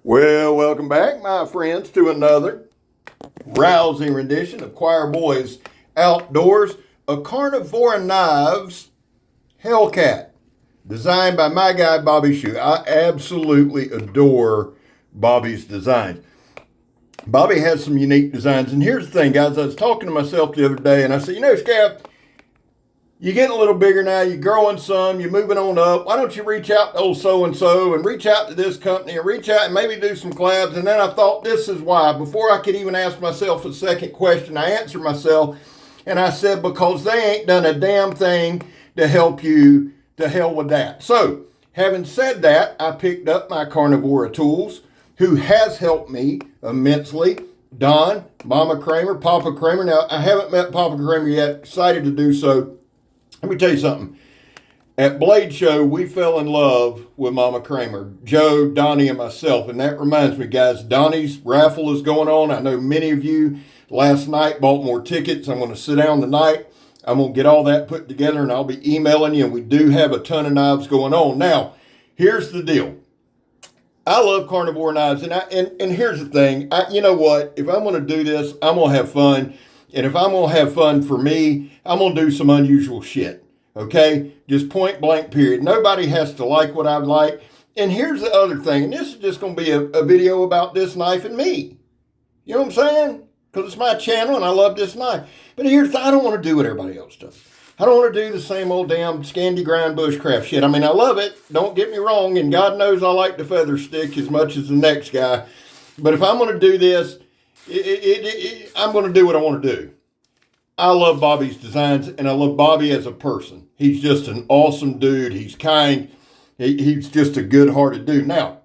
Well, welcome back, my friends, to another rousing rendition of Choir Boys Outdoors, a Carnivora Knives Hellcat, designed by my guy, Bobby Shue. I absolutely adore Bobby's designs. Bobby has some unique designs, and here's the thing, guys. I was talking to myself the other day, and I said, Scap, you're getting a little bigger now. You're growing some. You're moving on up. Why don't you reach out to old so-and-so and reach out to this company and reach out and maybe do some collabs? And then I thought, this is why. Before I could even ask myself a second question, I answered myself, and I said, because they ain't done a damn thing to help you. To hell with that. So, having said that, I picked up my Carnivora tools, who has helped me immensely. Don, Mama Kramer, Papa Kramer. Now, I haven't met Papa Kramer yet. Excited to do so. Let me tell you something. At Blade Show, we fell in love with Mama Kramer, Joe, Donnie, and myself. And that reminds me, guys, Donnie's raffle is going on. I know many of you last night bought more tickets. I'm going to sit down tonight. I'm going to get all that put together, and I'll be emailing you. And we do have a ton of knives going on. Now, here's the deal. I love carnivore knives. And here's the thing. You know what? If I'm going to do this, I'm going to have fun. And if I'm going to have fun for me, I'm going to do some unusual shit. Okay? Just point blank period. Nobody has to like what I like. And here's the other thing. And this is just going to be a video about this knife and me. You know what I'm saying? Because it's my channel and I love this knife. But here's the thing. I don't want to do what everybody else does. I don't want to do the same old damn Scandi grind bushcraft shit. I mean, I love it. Don't get me wrong. And God knows I like the feather stick as much as the next guy. But if I'm going to do this, I'm going to do what I want to do. I love Bobby's designs, and I love Bobby as a person. He's just an awesome dude. He's kind. He's just a good-hearted dude. Now,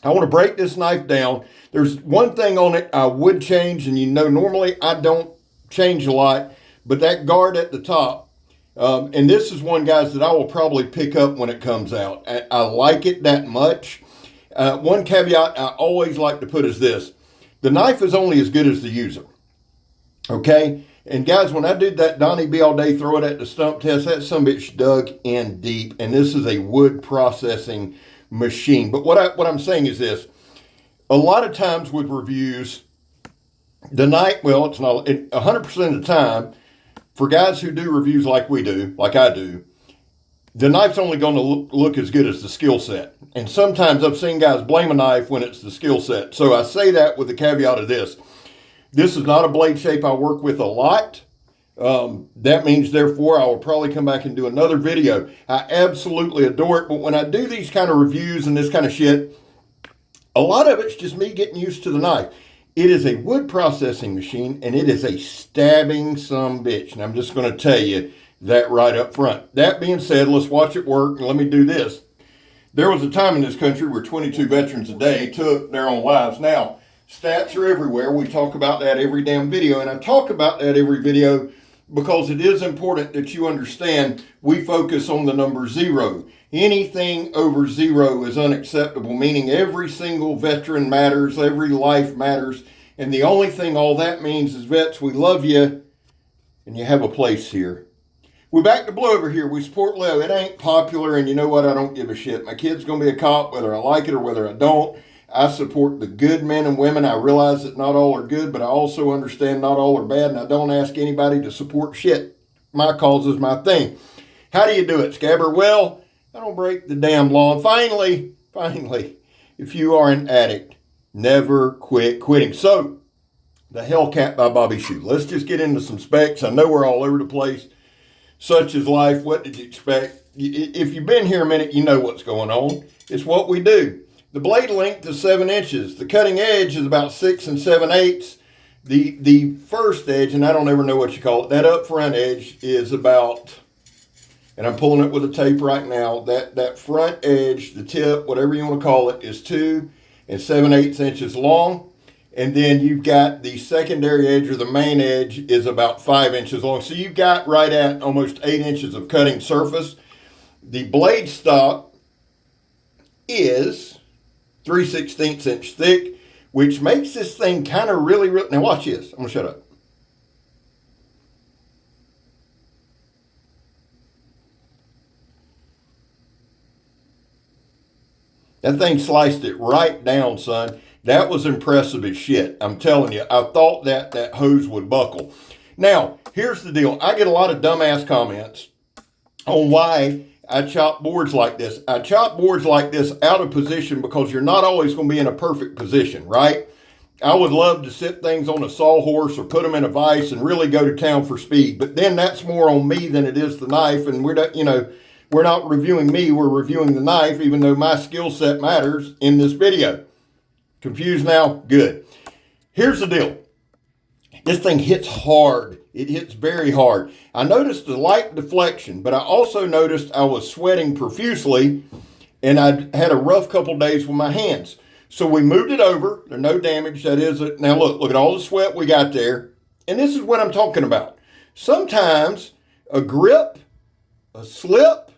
I want to break this knife down. There's one thing on it I would change, and normally I don't change a lot, but that guard at the top, and this is one, guys, that I will probably pick up when it comes out. I like it that much. One caveat I always like to put is this. The knife is only as good as the user, okay? And guys, when I did that Donnie B all day, throw it at the stump test, that sumbitch dug in deep, and this is a wood processing machine. But what I'm saying is this. A lot of times with reviews, the knife, well, it's not 100% of the time, for guys who do reviews like we do, like I do, the knife's only going to look as good as the skill set. And sometimes I've seen guys blame a knife when it's the skill set. So I say that with the caveat of this. This is not a blade shape I work with a lot. That means, therefore, I will probably come back and do another video. I absolutely adore it. But when I do these kind of reviews and this kind of shit, a lot of it's just me getting used to the knife. It is a wood processing machine, and it is a stabbing sumbitch. And I'm just going to tell you that right up front. That being said, let's watch it work, and let me do this. There was a time in this country where 22 veterans a day took their own lives. Now, stats are everywhere. We talk about that every damn video, and I talk about that every video because it is important that you understand we focus on the number 0. Anything over 0 is unacceptable, meaning every single veteran matters, every life matters, and the only thing all that means is, vets, we love you, and you have a place here. We're back to blue over here. We support Leo. It ain't popular, and you know what? I don't give a shit. My kid's going to be a cop, whether I like it or whether I don't. I support the good men and women. I realize that not all are good, but I also understand not all are bad, and I don't ask anybody to support shit. My cause is my thing. How do you do it, Scabber? Well, I don't break the damn law. And finally, if you are an addict, never quit quitting. So, the Hellcat by Bobby Shue. Let's just get into some specs. I know we're all over the place. Such is life. What did you expect? If you've been here a minute, you know what's going on. It's what we do. The blade length is 7 inches. The cutting edge is about 6 7/8. The first edge, and I don't ever know what you call it, that up front edge is about, and I'm pulling it with a tape right now, that front edge, the tip, whatever you want to call it, is 2 7/8 inches long. And then you've got the secondary edge, or the main edge, is about 5 inches long. So you've got right at almost 8 inches of cutting surface. The blade stock is 3/16 inch thick, which makes this thing kind of really, now watch this. I'm going to shut up. That thing sliced it right down, son. That was impressive as shit. I'm telling you, I thought that hose would buckle. Now, here's the deal. I get a lot of dumbass comments on why I chop boards like this. I chop boards like this out of position because you're not always going to be in a perfect position, right? I would love to sit things on a sawhorse or put them in a vise and really go to town for speed. But then that's more on me than it is the knife. And we're not reviewing me, we're reviewing the knife, even though my skill set matters in this video. Confused now? Good. Here's the deal. This thing hits hard. It hits very hard. I noticed a light deflection, but I also noticed I was sweating profusely and I had a rough couple days with my hands. So we moved it over. There's no damage. That is it. Now look at all the sweat we got there. And this is what I'm talking about. Sometimes a grip, a slip,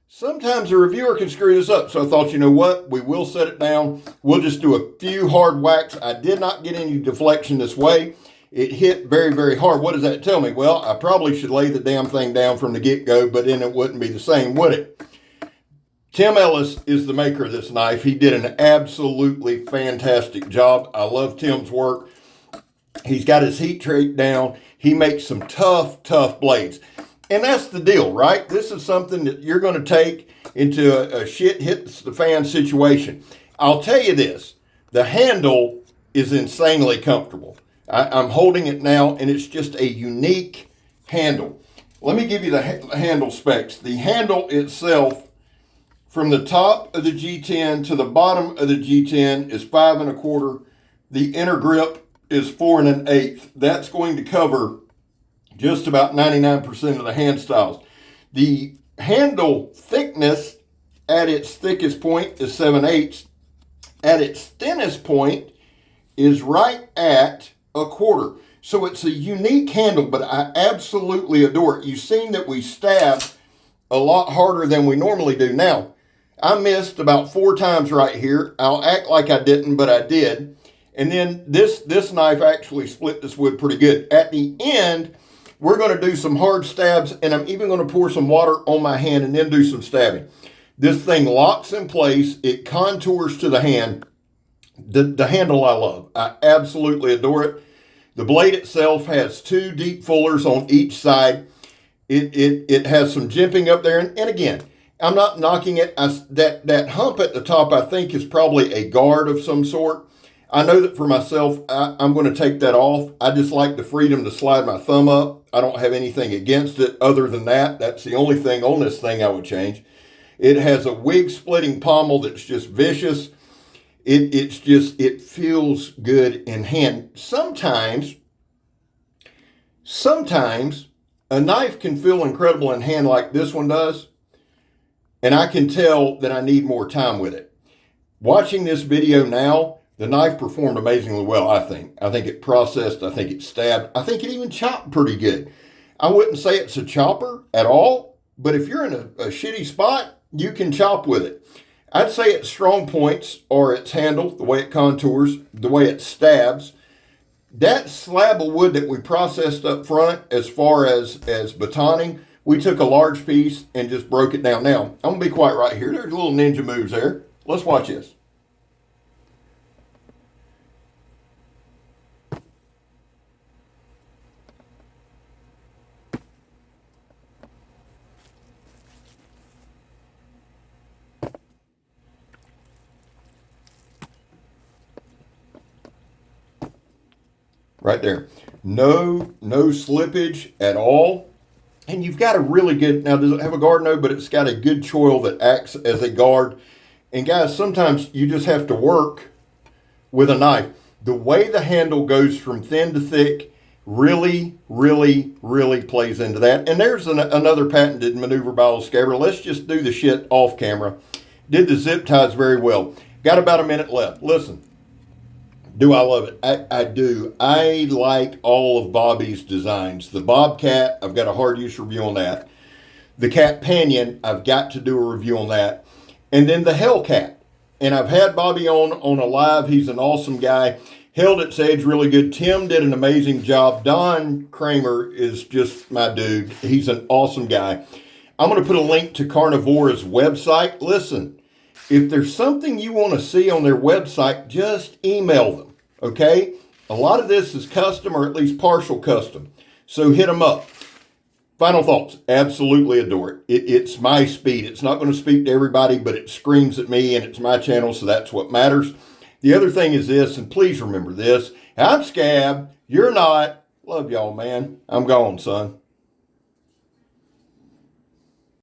sometimes a reviewer can screw this up. So I thought, you know what? We will set it down. We'll just do a few hard whacks. I did not get any deflection this way. It hit very, very hard. What does that tell me? Well, I probably should lay the damn thing down from the get-go, but then it wouldn't be the same, would it? Tim Ellis is the maker of this knife. He did an absolutely fantastic job. I love Tim's work. He's got his heat treat down. He makes some tough, tough blades. And that's the deal, right? This is something that you're going to take into a shit hits the fan situation. I'll tell you this. The handle is insanely comfortable. I'm holding it now, and it's just a unique handle. Let me give you the handle specs. The handle itself, from the top of the G10 to the bottom of the G10, is 5 1/4. The inner grip is 4 1/8. That's going to cover just about 99% of the hand styles. The handle thickness at its thickest point is 7/8. At its thinnest point is right at 1/4. So it's a unique handle, but I absolutely adore it. You've seen that we stab a lot harder than we normally do. Now, I missed about 4 times right here. I'll act like I didn't, but I did. And then this knife actually split this wood pretty good. At the end, we're going to do some hard stabs, and I'm even going to pour some water on my hand and then do some stabbing. This thing locks in place. It contours to the hand. The handle I love. I absolutely adore it. The blade itself has 2 deep fullers on each side. It has some jimping up there. And again, I'm not knocking it. That hump at the top, I think, is probably a guard of some sort. I know that for myself, I'm going to take that off. I just like the freedom to slide my thumb up. I don't have anything against it other than that. That's the only thing on this thing I would change. It has a wig splitting pommel that's just vicious. It feels good in hand. Sometimes a knife can feel incredible in hand like this one does. And I can tell that I need more time with it. Watching this video now, the knife performed amazingly well, I think. I think it processed, I think it stabbed, I think it even chopped pretty good. I wouldn't say it's a chopper at all, but if you're in a shitty spot, you can chop with it. I'd say its strong points are its handle, the way it contours, the way it stabs. That slab of wood that we processed up front as far as batoning, we took a large piece and just broke it down. Now, I'm going to be quiet right here. There's little ninja moves there. Let's watch this. Right there. No slippage at all. And you've got a really good, now does it have a guard? No, but it's got a good choil that acts as a guard. And guys, sometimes you just have to work with a knife. The way the handle goes from thin to thick really, really, really plays into that. And there's another patented maneuver by old Scabber. Let's just do the shit off camera. Did the zip ties very well. Got about a minute left. Listen. Do I love it? I do. I like all of Bobby's designs. The Bobcat, I've got a hard use review on that. The Cat Panion, I've got to do a review on that. And then the Hellcat. And I've had Bobby on a live. He's an awesome guy. Held its edge really good. Tim did an amazing job. Don Kramer is just my dude. He's an awesome guy. I'm going to put a link to Carnivora's website. Listen, If there's something you want to see on their website, just email them, okay? A lot of this is custom or at least partial custom, so hit them up. Final thoughts. Absolutely adore it. It's my speed. It's not going to speak to everybody, but it screams at me, and it's my channel, so that's what matters. The other thing is this, and please remember this. I'm Scab. You're not. Love y'all, man. I'm gone, son.